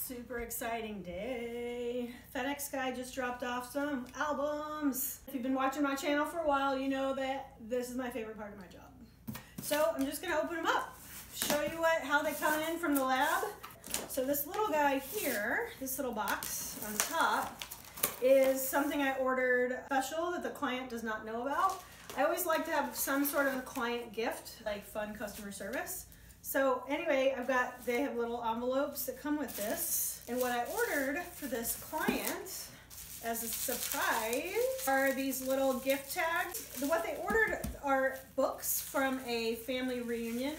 Super exciting day. FedEx guy just dropped off some albums. If you've been watching my channel for a while, you know that this is my favorite part of my job. So I'm just gonna open them up, show you how they come in from the lab. So this little guy here, this little box on top, is something I ordered special that the client does not know about. I always like to have some sort of a client gift, like fun customer service. So anyway, they have little envelopes that come with this. And what I ordered for this client as a surprise are these little gift tags. What they ordered are books from a family reunion.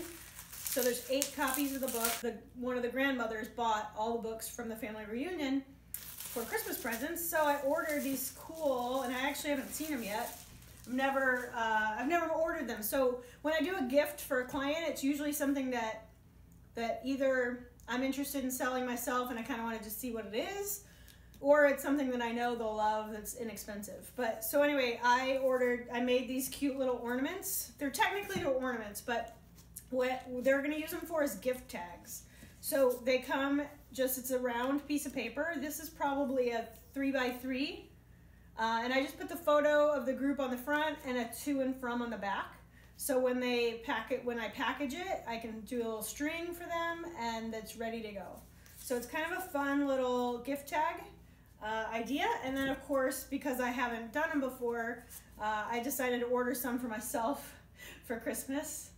So there's 8 copies of the book. One of the grandmothers bought all the books from the family reunion for Christmas presents. So I ordered these cool, and I actually haven't seen them yet. I've never ordered them. So when I do a gift for a client, it's usually something that either I'm interested in selling myself and I kind of want to just see what it is, or it's something that I know they'll love that's inexpensive. But so anyway, I made these cute little ornaments. They're technically ornaments, but what they're going to use them for is gift tags. So they come it's a round piece of paper. This is probably a 3x3. And I just put the photo of the group on the front and a to and from on the back. So when I package it, I can do a little string for them and it's ready to go. So it's kind of a fun little gift tag idea. And then of course, because I haven't done them before, I decided to order some for myself for Christmas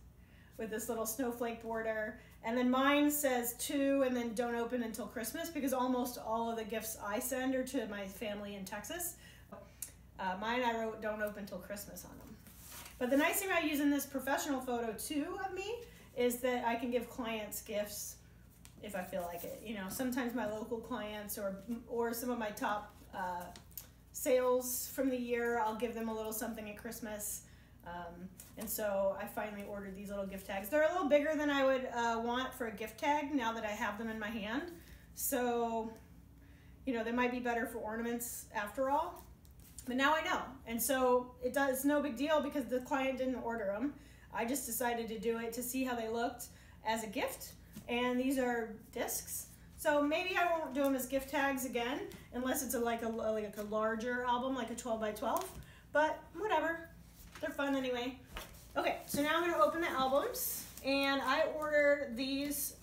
with this little snowflake border. And then mine says to and then don't open until Christmas, because almost all of the gifts I send are to my family in Texas. Mine I wrote don't open till Christmas on them. But the nice thing about using this professional photo too of me is that I can give clients gifts if I feel like it. You know, sometimes my local clients or some of my top sales from the year, I'll give them a little something at Christmas. And so I finally ordered these little gift tags. They're a little bigger than I would want for a gift tag now that I have them in my hand. So, you know, they might be better for ornaments after all. But now I know, and so it's no big deal because the client didn't order them. I just decided to do it to see how they looked as a gift, and these are discs. So maybe I won't do them as gift tags again, unless it's like a larger album, like a 12x12. But whatever, they're fun anyway. Okay, so now I'm going to open the albums, and I ordered these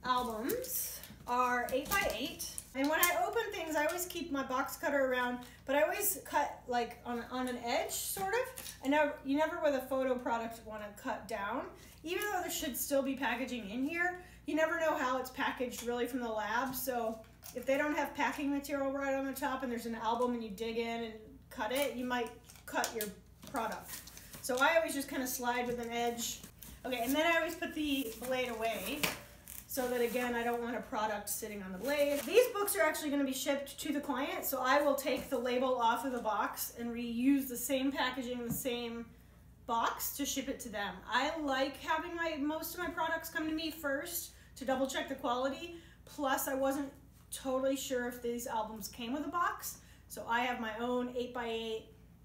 albums are 8x8. And when I open things, I always keep my box cutter around, but I always cut like on an edge, sort of. You never with a photo product want to cut down. Even though there should still be packaging in here, you never know how it's packaged really from the lab. So if they don't have packing material right on the top and there's an album and you dig in and cut it, you might cut your product. So I always just kind of slide with an edge. Okay, and then I always put the blade away, so that again, I don't want a product sitting on the blade. These books are actually going to be shipped to the client, so I will take the label off of the box and reuse the same packaging, the same box to ship it to them. I like having most of my products come to me first to double check the quality. Plus, I wasn't totally sure if these albums came with a box, so I have my own 8x8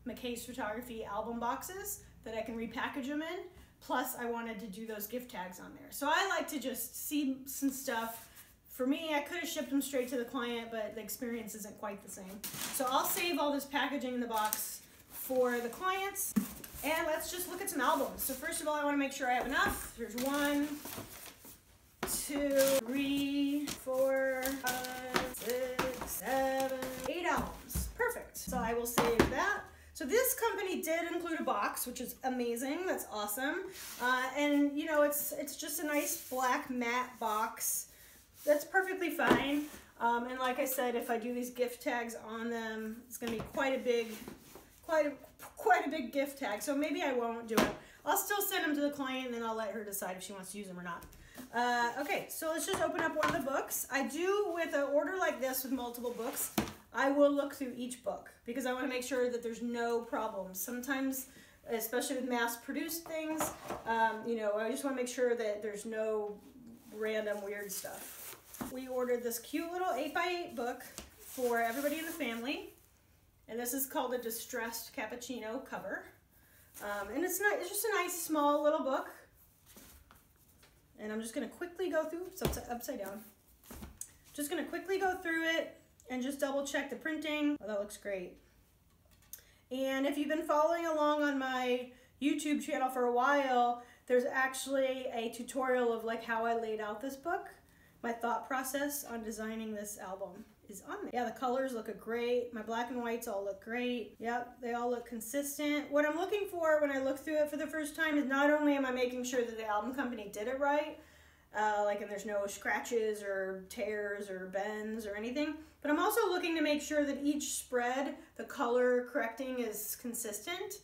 McKay's Photography album boxes that I can repackage them in. Plus, I wanted to do those gift tags on there. So I like to just see some stuff. For me, I could have shipped them straight to the client, but the experience isn't quite the same. So I'll save all this packaging in the box for the clients. And let's just look at some albums. So first of all, I want to make sure I have enough. There's 1, 2, 3, 4, 5, 6, 7, 8 albums. Perfect. So I will save that. So this company did include a box, which is amazing. That's awesome. And you know, it's just a nice black matte box. That's perfectly fine. And like I said, if I do these gift tags on them, it's gonna be quite a big gift tag. So maybe I won't do it. I'll still send them to the client and then I'll let her decide if she wants to use them or not. Okay, so let's just open up one of the books. I do, with an order like this with multiple books, I will look through each book because I want to make sure that there's no problems. Sometimes, especially with mass-produced things, you know, I just want to make sure that there's no random weird stuff. We ordered this cute little 8x8 book for everybody in the family, and this is called a Distressed Cappuccino cover. And it's just a nice small little book. And I'm just going to quickly go through, it's upside down. Just gonna quickly go through it and just double check the printing. Oh, that looks great. And if you've been following along on my YouTube channel for a while, there's actually a tutorial of like how I laid out this book. My thought process on designing this album is on there. Yeah, the colors look great. My black and whites all look great. Yep, they all look consistent. What I'm looking for when I look through it for the first time is not only am I making sure that the album company did it right, and there's no scratches or tears or bends or anything, but I'm also looking to make sure that each spread, the color correcting is consistent,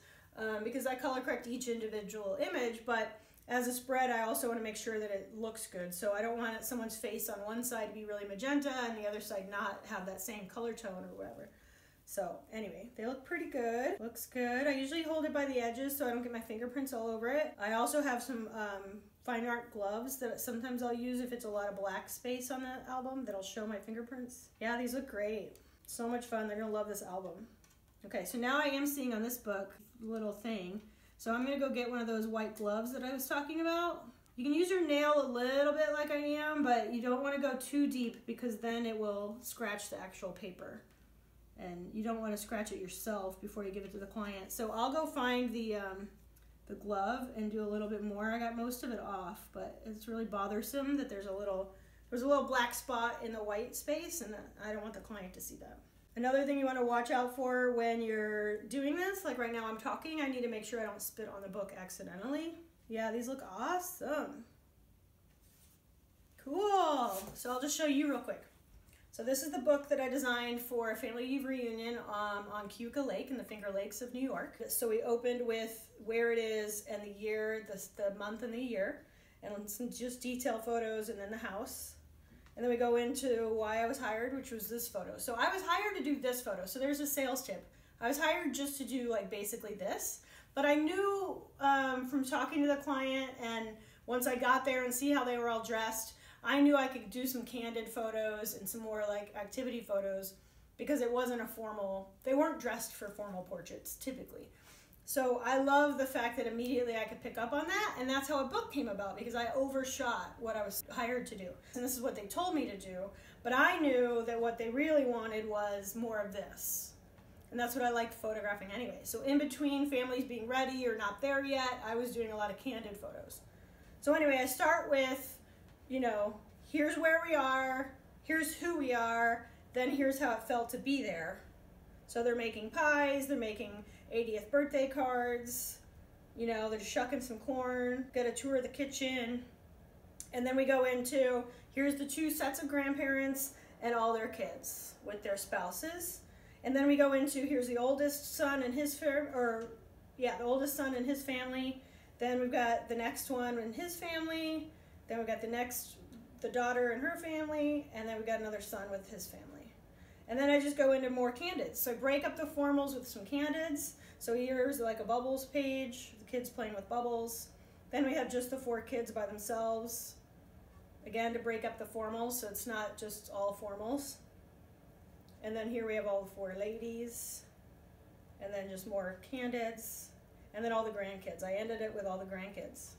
because I color correct each individual image, but as a spread, I also want to make sure that it looks good. So I don't want someone's face on one side to be really magenta and the other side not have that same color tone or whatever. So anyway, they look pretty good. Looks good. I usually hold it by the edges so I don't get my fingerprints all over it. I also have some fine art gloves that sometimes I'll use if it's a lot of black space on the album that'll show my fingerprints. Yeah, these look great. So much fun. They're gonna love this album. Okay, so now I am seeing on this book, little thing. So I'm gonna go get one of those white gloves that I was talking about. You can use your nail a little bit like I am, but you don't wanna go too deep because then it will scratch the actual paper. And you don't wanna scratch it yourself before you give it to the client. So I'll go find the glove and do a little bit more. I got most of it off, but it's really bothersome that there's a little black spot in the white space, and I don't want the client to see that. Another thing you want to watch out for when you're doing this, like right now I'm talking, I need to make sure I don't spit on the book accidentally. Yeah, these look awesome. Cool. So I'll just show you real quick. So this is the book that I designed for a family reunion on Keuka Lake in the Finger Lakes of New York. So we opened with where it is and the year, the month and the year, and some just detail photos and then the house. And then we go into why I was hired, which was this photo. So I was hired to do this photo. So there's a sales tip. I was hired just to do like basically this, but I knew from talking to the client and once I got there and see how they were all dressed, I knew I could do some candid photos and some more like activity photos because it wasn't a formal, they weren't dressed for formal portraits typically. So I love the fact that immediately I could pick up on that, and that's how a book came about because I overshot what I was hired to do. And this is what they told me to do, but I knew that what they really wanted was more of this. And that's what I liked photographing anyway. So in between families being ready or not there yet, I was doing a lot of candid photos. So anyway, I start with, you know, here's where we are, here's who we are, then here's how it felt to be there. So they're making pies, they're making 80th birthday cards, you know, they're shucking some corn, get a tour of the kitchen, and then we go into, here's the 2 sets of grandparents and all their kids with their spouses, and then we go into, here's the oldest son and his, the oldest son and his family, then we've got the next one and his family, then we've got the daughter and her family, and then we've got another son with his family. And then I just go into more candids. So I break up the formals with some candids. So here's like a bubbles page, the kids playing with bubbles. Then we have just the 4 kids by themselves. Again, to break up the formals, so it's not just all formals. And then here we have all the 4 ladies. And then just more candids. And then all the grandkids. I ended it with all the grandkids.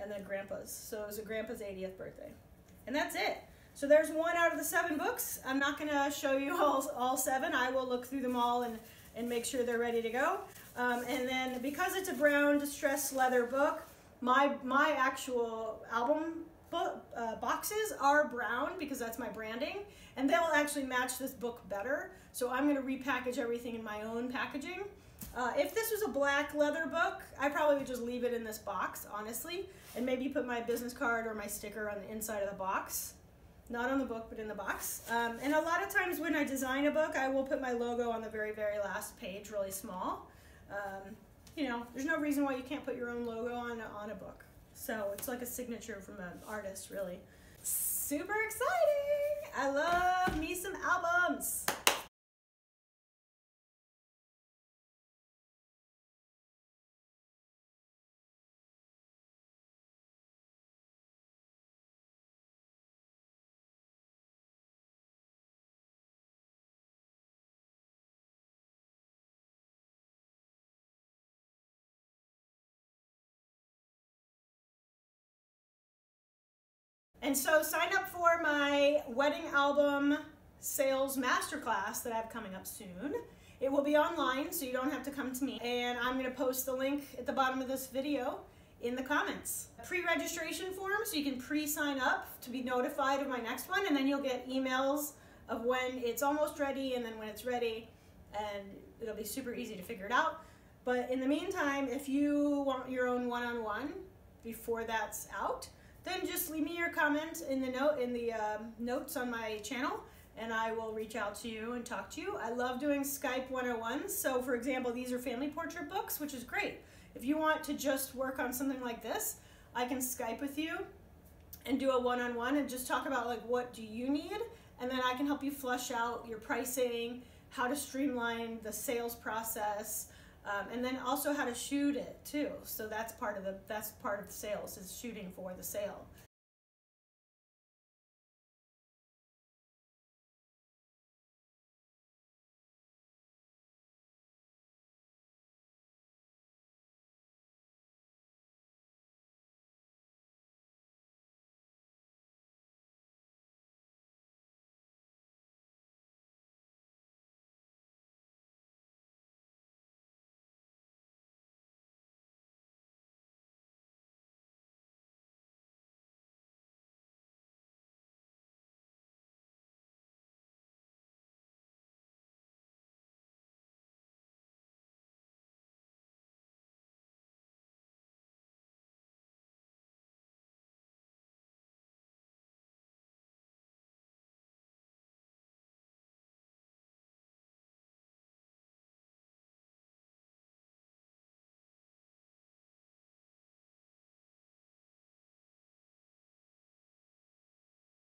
And then grandpa's. So it was a grandpa's 80th birthday. And that's it. So there's 1 out of the 7 books. I'm not going to show you all 7. I will look through them all and make sure they're ready to go. And then because it's a brown distressed leather book, my actual album boxes are brown because that's my branding. And they'll actually match this book better. So I'm going to repackage everything in my own packaging. If this was a black leather book, I probably would just leave it in this box, honestly, and maybe put my business card or my sticker on the inside of the box. Not on the book, but in the box. And a lot of times when I design a book, I will put my logo on the very, very last page, really small. You know, there's no reason why you can't put your own logo on a book. So it's like a signature from an artist, really. Super exciting! I love me some albums. And so sign up for my wedding album sales masterclass that I have coming up soon. It will be online, so you don't have to come to me. And I'm gonna post the link at the bottom of this video in the comments. Pre-registration form, so you can pre-sign up to be notified of my next one, and then you'll get emails of when it's almost ready and then when it's ready, and it'll be super easy to figure it out. But in the meantime, if you want your own one-on-one before that's out, then just leave me your comment in the notes on my channel, and I will reach out to you and talk to you. I love doing Skype 101s. So for example, these are family portrait books, which is great. If you want to just work on something like this, I can Skype with you and do a one-on-one and just talk about like, what do you need? And then I can help you flush out your pricing, how to streamline the sales process, and then also how to shoot it too. So that's part of the sales, is shooting for the sale.